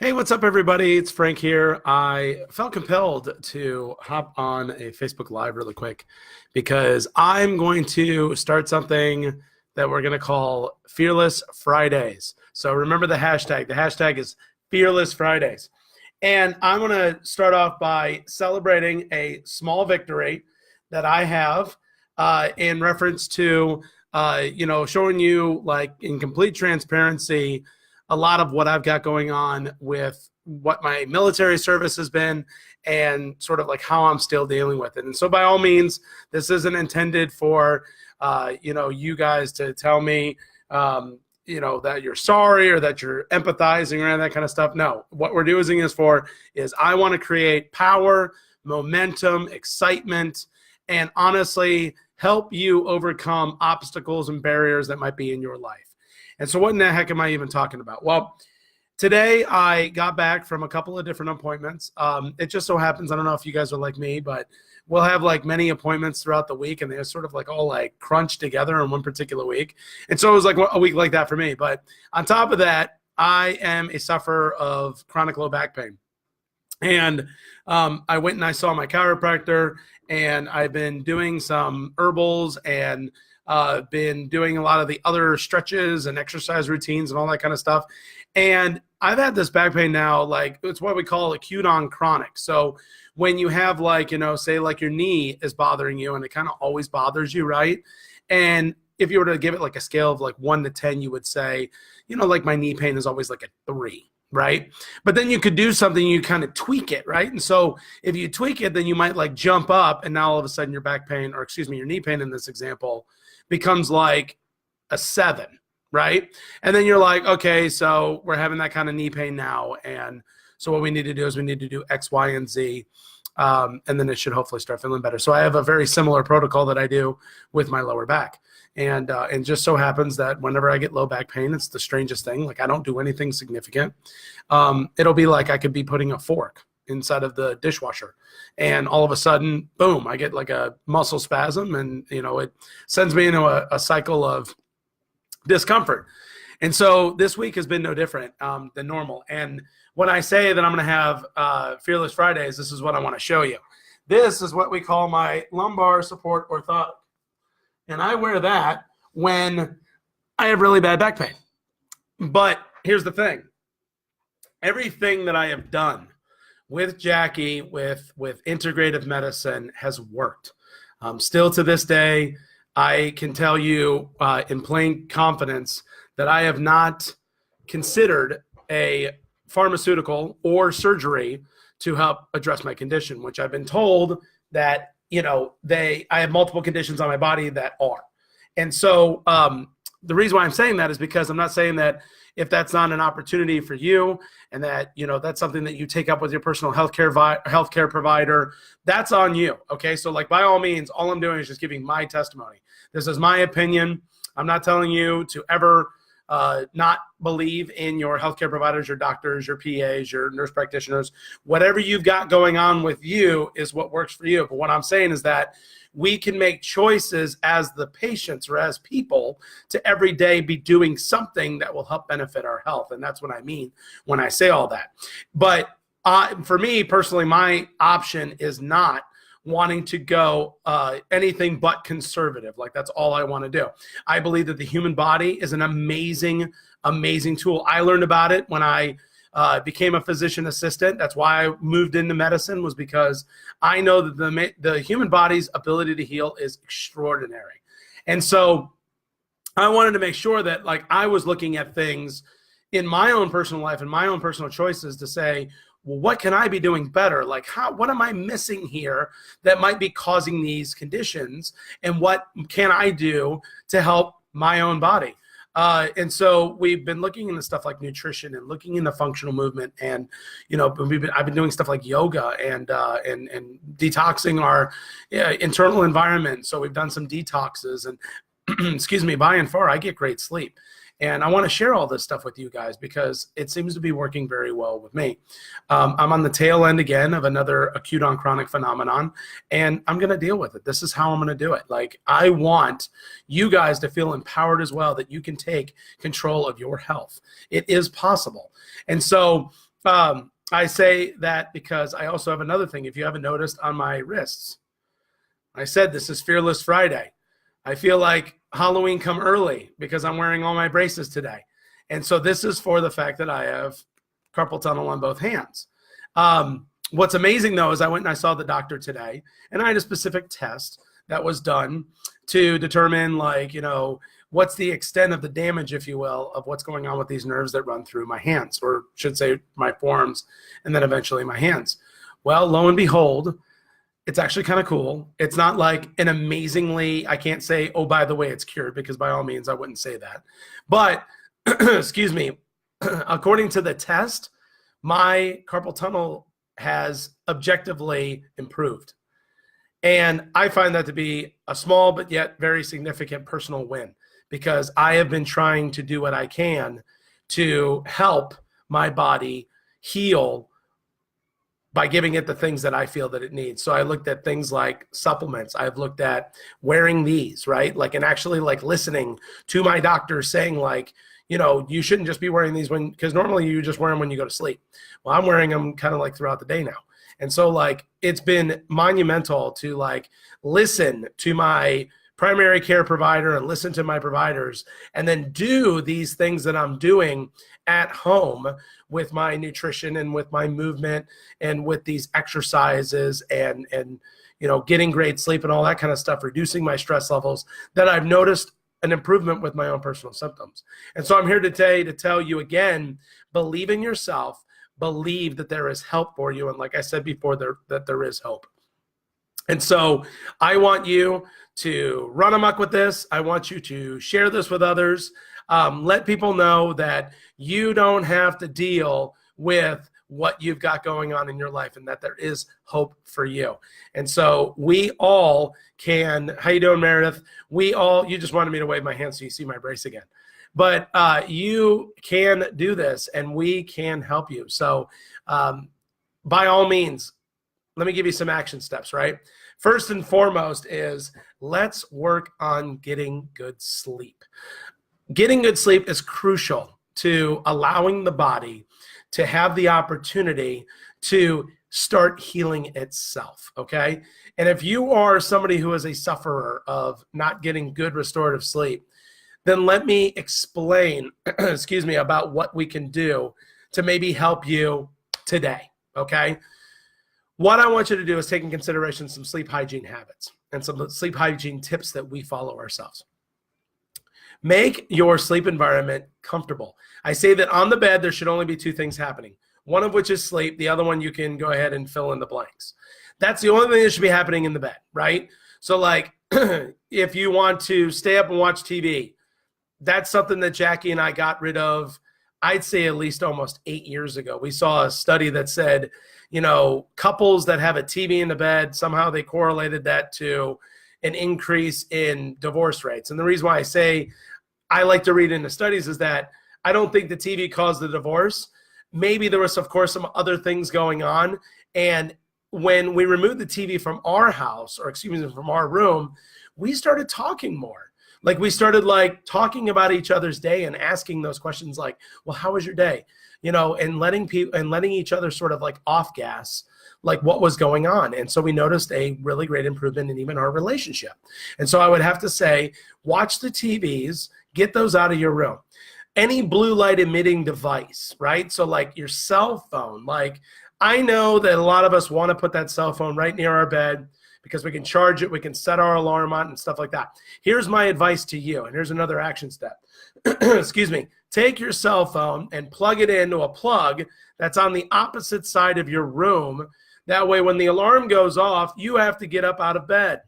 Hey, what's up, everybody? It's Frank here. I felt compelled to hop on a Facebook Live really quick because I'm going to start something that we're going to call Fearless Fridays. So remember the hashtag. The hashtag is Fearless Fridays. And I'm going to start off by celebrating a small victory that I have in reference to, showing you, like, in complete transparency, a lot of what I've got going on with what my military service has been and sort of like how I'm still dealing with it. And so by all means, this isn't intended for, you guys to tell me, that you're sorry or that you're empathizing or any of that kind of stuff. No, what we're using this for is I want to create power, momentum, excitement, and honestly help you overcome obstacles and barriers that might be in your life. And so what in the heck am I even talking about? Well, today I got back from a couple of different appointments. It just so happens, I don't know if you guys are like me, but we'll have like many appointments throughout the week and they're sort of like all like crunched together in one particular week. And so it was like a week like that for me. But on top of that, I am a sufferer of chronic low back pain. And I went and I saw my chiropractor, and I've been doing some herbals and been doing a lot of the other stretches and exercise routines and all that kind of stuff. And I've had this back pain now, like it's what we call acute on chronic. So when you have like, say like your knee is bothering you and it kind of always bothers you, right? And if you were to give it like a scale of like 1 to 10, you would say, like my knee pain is always like a 3. Right. But then you could do something, you kind of tweak it. Right. And so if you tweak it, then you might like jump up and now all of a sudden your back pain, or excuse me, your knee pain in this example becomes like a 7. Right. And then you're like, okay, so we're having that kind of knee pain now. And so what we need to do is we need to do X, Y, and Z. And then it should hopefully start feeling better. So I have a very similar protocol that I do with my lower back. And just so happens that whenever I get low back pain, it's the strangest thing. Like I don't do anything significant. It'll be like I could be putting a fork inside of the dishwasher, and all of a sudden, boom, I get like a muscle spasm, and it sends me into a cycle of discomfort. And so this week has been no different than normal. And when I say that I'm going to have Fearless Fridays, this is what I want to show you. This is what we call my lumbar support orthotic. And I wear that when I have really bad back pain. But here's the thing. Everything that I have done with Jackie, with integrative medicine has worked. Still to this day, I can tell you in plain confidence that I have not considered a pharmaceutical or surgery to help address my condition, which I've been told that I have multiple conditions on my body that are. And so the reason why I'm saying that is because I'm not saying that if that's not an opportunity for you and that, that's something that you take up with your personal healthcare provider, that's on you. Okay. So like by all means, all I'm doing is just giving my testimony. This is my opinion. I'm not telling you to ever not believe in your healthcare providers, your doctors, your PAs, your nurse practitioners. Whatever you've got going on with you is what works for you. But what I'm saying is that we can make choices as the patients or as people to every day be doing something that will help benefit our health. And that's what I mean when I say all that. But for me personally, my option is not wanting to go anything but conservative. Like that's all I want to do. I believe that the human body is an amazing, amazing tool. I learned about it when I became a physician assistant. That's why I moved into medicine, was because I know that the human body's ability to heal is extraordinary. And so I wanted to make sure that like I was looking at things in my own personal life and my own personal choices to say, well, what can I be doing better? Like what am I missing here that might be causing these conditions? And what can I do to help my own body? And so we've been looking into stuff like nutrition and looking into functional movement. And, I've been doing stuff like yoga and detoxing our internal environment. So we've done some detoxes and excuse me, by and far, I get great sleep. And I want to share all this stuff with you guys because it seems to be working very well with me. I'm on the tail end again of another acute on chronic phenomenon, and I'm going to deal with it. This is how I'm going to do it. Like I want you guys to feel empowered as well, that you can take control of your health. It is possible. And so I say that because I also have another thing. If you haven't noticed on my wrists, I said this is Fearless Friday. I feel like Halloween come early because I'm wearing all my braces today. And so this is for the fact that I have carpal tunnel on both hands. What's amazing, though, is I went and I saw the doctor today, and I had a specific test that was done to determine, like, you know, what's the extent of the damage, if you will, of what's going on with these nerves that run through my hands, or should say my forearms, and then eventually my hands. Well, lo and behold, it's actually kind of cool. It's not like an amazingly, I can't say, oh, by the way, it's cured, because by all means, I wouldn't say that. But, excuse me, according to the test, my carpal tunnel has objectively improved. And I find that to be a small but yet very significant personal win, because I have been trying to do what I can to help my body heal by giving it the things that I feel that it needs. So I looked at things like supplements. I've looked at wearing these, right? Like, and actually like listening to my doctor saying, like, you know, you shouldn't just be wearing these because normally you just wear them when you go to sleep. Well, I'm wearing them kind of like throughout the day now. And so like, it's been monumental to like listen to my primary care provider and listen to my providers, and then do these things that I'm doing at home with my nutrition and with my movement and with these exercises and you know, getting great sleep and all that kind of stuff, reducing my stress levels, that I've noticed an improvement with my own personal symptoms. And so I'm here today to tell you again, believe in yourself, believe that there is help for you. And like I said before, that there is hope. And so I want you to run amok with this. I want you to share this with others. Let people know that you don't have to deal with what you've got going on in your life, and that there is hope for you. And so we all can, how you doing, Meredith? You just wanted me to wave my hand so you see my brace again. But you can do this, and we can help you. So by all means, let me give you some action steps, right? First and foremost is let's work on getting good sleep. Getting good sleep is crucial to allowing the body to have the opportunity to start healing itself, okay? And if you are somebody who is a sufferer of not getting good restorative sleep, then let me explain, excuse me, about what we can do to maybe help you today, okay? What I want you to do is take in consideration some sleep hygiene habits and some sleep hygiene tips that we follow ourselves. Make your sleep environment comfortable. I say that on the bed, there should only be two things happening, one of which is sleep. The other one, you can go ahead and fill in the blanks. That's the only thing that should be happening in the bed, right? So like, if you want to stay up and watch TV, that's something that Jackie and I got rid of, I'd say at least almost 8 years ago. We saw a study that said, you know, couples that have a TV in the bed, somehow they correlated that to an increase in divorce rates. And the reason why I say I like to read into studies is that I don't think the TV caused the divorce. Maybe there was, of course, some other things going on. And when we removed the TV from our house, or excuse me, from our room, we started talking more. Like, we started like talking about each other's day and asking those questions like, well, how was your day? You know, and letting each other sort of like off gas, like what was going on. And so we noticed a really great improvement in even our relationship. And so I would have to say, watch the TVs, get those out of your room. Any blue light emitting device, right? So like your cell phone, like I know that a lot of us want to put that cell phone right near our bed because we can charge it, we can set our alarm on and stuff like that. Here's my advice to you, and here's another action step. Excuse me. Take your cell phone and plug it into a plug that's on the opposite side of your room. That way, when the alarm goes off, you have to get up out of bed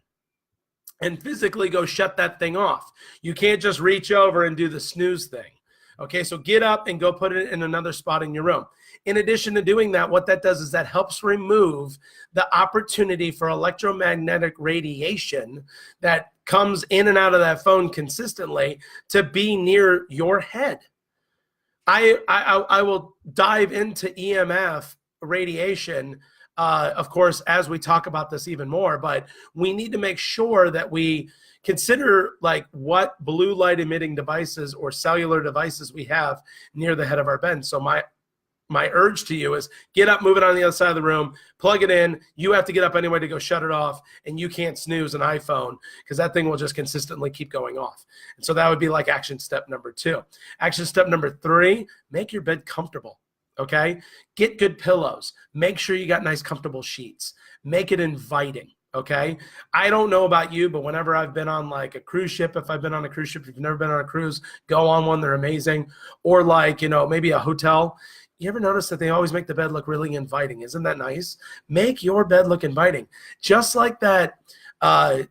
and physically go shut that thing off. You can't just reach over and do the snooze thing. Okay, so get up and go put it in another spot in your room. In addition to doing that, what that does is that helps remove the opportunity for electromagnetic radiation that comes in and out of that phone consistently to be near your head. I will dive into EMF radiation, of course, as we talk about this even more, but we need to make sure that we consider like what blue light emitting devices or cellular devices we have near the head of our bed. So my my urge to you is get up, move it on the other side of the room, plug it in. You have to get up anyway to go shut it off, and you can't snooze an iPhone because that thing will just consistently keep going off. And so that would be like action step number 2. Action step number 3, make your bed comfortable. Okay? Get good pillows. Make sure you got nice, comfortable sheets. Make it inviting. Okay? I don't know about you, but whenever I've been on like a cruise ship, if I've been on a cruise ship, if you've never been on a cruise, go on one. They're amazing. Or like, maybe a hotel. You ever notice that they always make the bed look really inviting? Isn't that nice? Make your bed look inviting. Just like that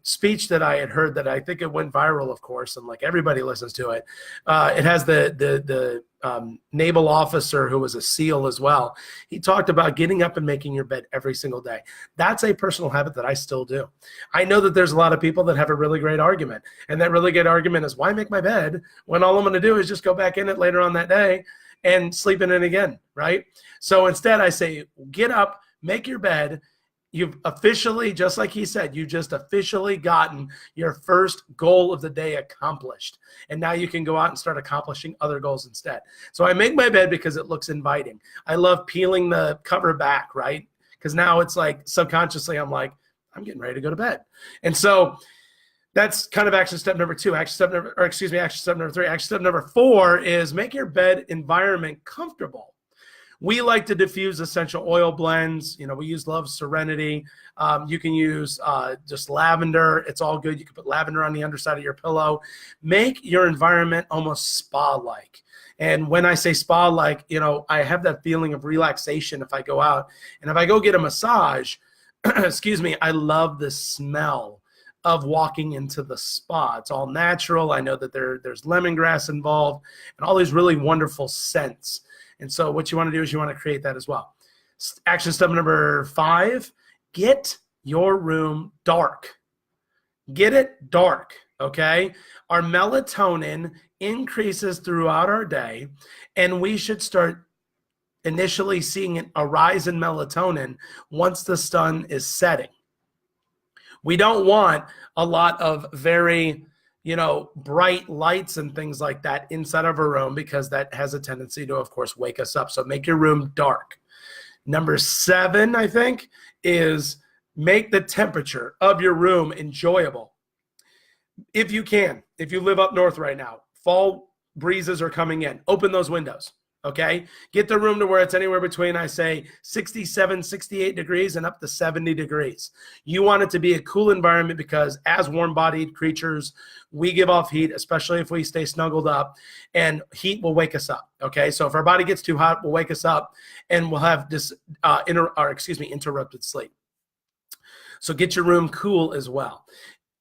speech that I had heard that I think it went viral, of course, and like everybody listens to it. It has the naval officer who was a SEAL as well. He talked about getting up and making your bed every single day. That's a personal habit that I still do. I know that there's a lot of people that have a really great argument, and that really great argument is, why make my bed when all I'm going to do is just go back in it later on that day and sleep in it again, right? So instead I say, get up, make your bed. You've officially, just like he said, you just officially gotten your first goal of the day accomplished. And now you can go out and start accomplishing other goals instead. So I make my bed because it looks inviting. I love peeling the cover back, right? Because now it's like subconsciously I'm like, I'm getting ready to go to bed. And so that's kind of action step number 2. Action step number 3. Action step number 4 is make your bed environment comfortable. We like to diffuse essential oil blends. We use Love Serenity. You can use just lavender. It's all good. You can put lavender on the underside of your pillow. Make your environment almost spa-like. And when I say spa-like, I have that feeling of relaxation if I go out. And if I go get a massage, excuse me, I love the smell of walking into the spa. It's all natural. I know that there's lemongrass involved and all these really wonderful scents. And so what you want to do is you want to create that as well. Action step number 5, get your room dark. Get it dark, okay? Our melatonin increases throughout our day, and we should start initially seeing a rise in melatonin once the sun is setting. We don't want a lot of very bright lights and things like that inside of a room, because that has a tendency to, of course, wake us up. So make your room dark. Number 7, I think, is make the temperature of your room enjoyable. If you can, if you live up north right now, fall breezes are coming in. Open those windows. Okay, get the room to where it's anywhere between, I say, 67, 68 degrees and up to 70 degrees. You want it to be a cool environment because as warm-bodied creatures, we give off heat, especially if we stay snuggled up, and heat will wake us up. Okay, so if our body gets too hot, we'll wake us up and we'll have this interrupted sleep. So get your room cool as well.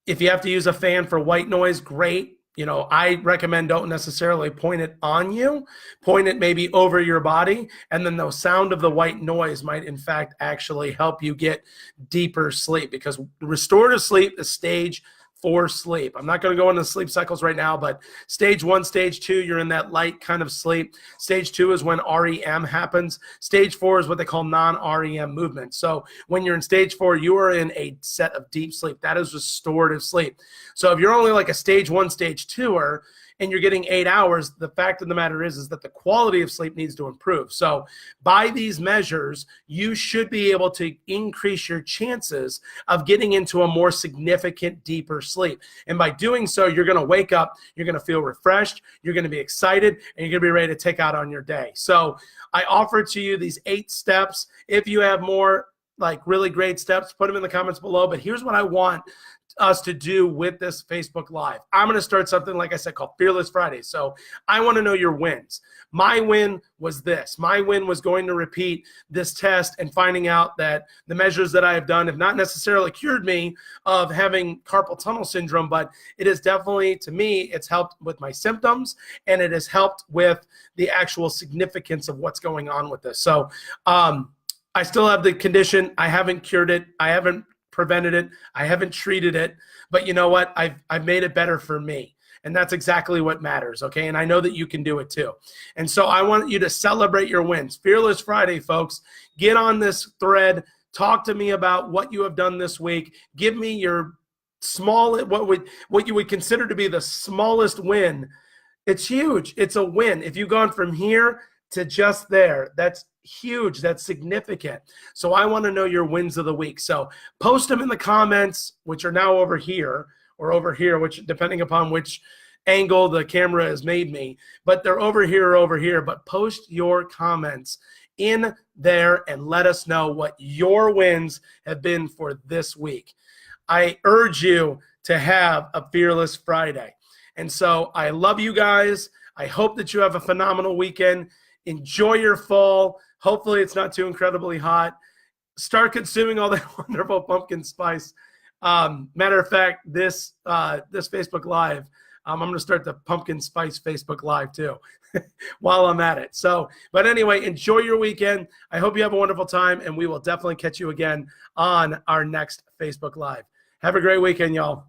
If you have to use a fan for white noise, great. I recommend don't necessarily point it on you, point it maybe over your body, and then the sound of the white noise might in fact actually help you get deeper sleep, because restorative sleep is stage 4 sleep. I'm not going to go into sleep cycles right now, but stage 1, stage 2, you're in that light kind of sleep. Stage 2 is when REM happens. Stage 4 is what they call non-REM movement. So when you're in stage 4, you are in a set of deep sleep. That is restorative sleep. So if you're only like a stage 1, stage 2-er, and you're getting 8 hours, the fact of the matter is that the quality of sleep needs to improve. So by these measures, you should be able to increase your chances of getting into a more significant, deeper sleep. And by doing so, you're going to wake up, you're going to feel refreshed, you're going to be excited, and you're going to be ready to take out on your day. So I offer to you these 8 steps. If you have more like really great steps, put them in the comments below. But here's what I want us to do with this Facebook Live. I'm going to start something, like I said, called Fearless Friday. So I want to know your wins. My win was this. My win was going to repeat this test and finding out that the measures that I have done have not necessarily cured me of having carpal tunnel syndrome, but it has definitely, to me, it's helped with my symptoms, and it has helped with the actual significance of what's going on with this. So I still have the condition. I haven't cured it. I haven't prevented it. I haven't treated it, but you know what? I've made it better for me. And that's exactly what matters, okay? And I know that you can do it too. And so I want you to celebrate your wins. Fearless Friday, folks. Get on this thread. Talk to me about what you have done this week. Give me your what you would consider to be the smallest win. It's huge. It's a win. If you've gone from here to just there. That's huge. That's significant. So I want to know your wins of the week. So post them in the comments, which are now over here or over here, which depending upon which angle the camera has made me, but they're over here or over here. But post your comments in there and let us know what your wins have been for this week. I urge you to have a Fearless Friday. And so I love you guys. I hope that you have a phenomenal weekend. Enjoy your fall. Hopefully it's not too incredibly hot. Start consuming all that wonderful pumpkin spice. Matter of fact, this Facebook Live, I'm going to start the pumpkin spice Facebook Live too while I'm at it. So, but anyway, enjoy your weekend. I hope you have a wonderful time, and we will definitely catch you again on our next Facebook Live. Have a great weekend, y'all.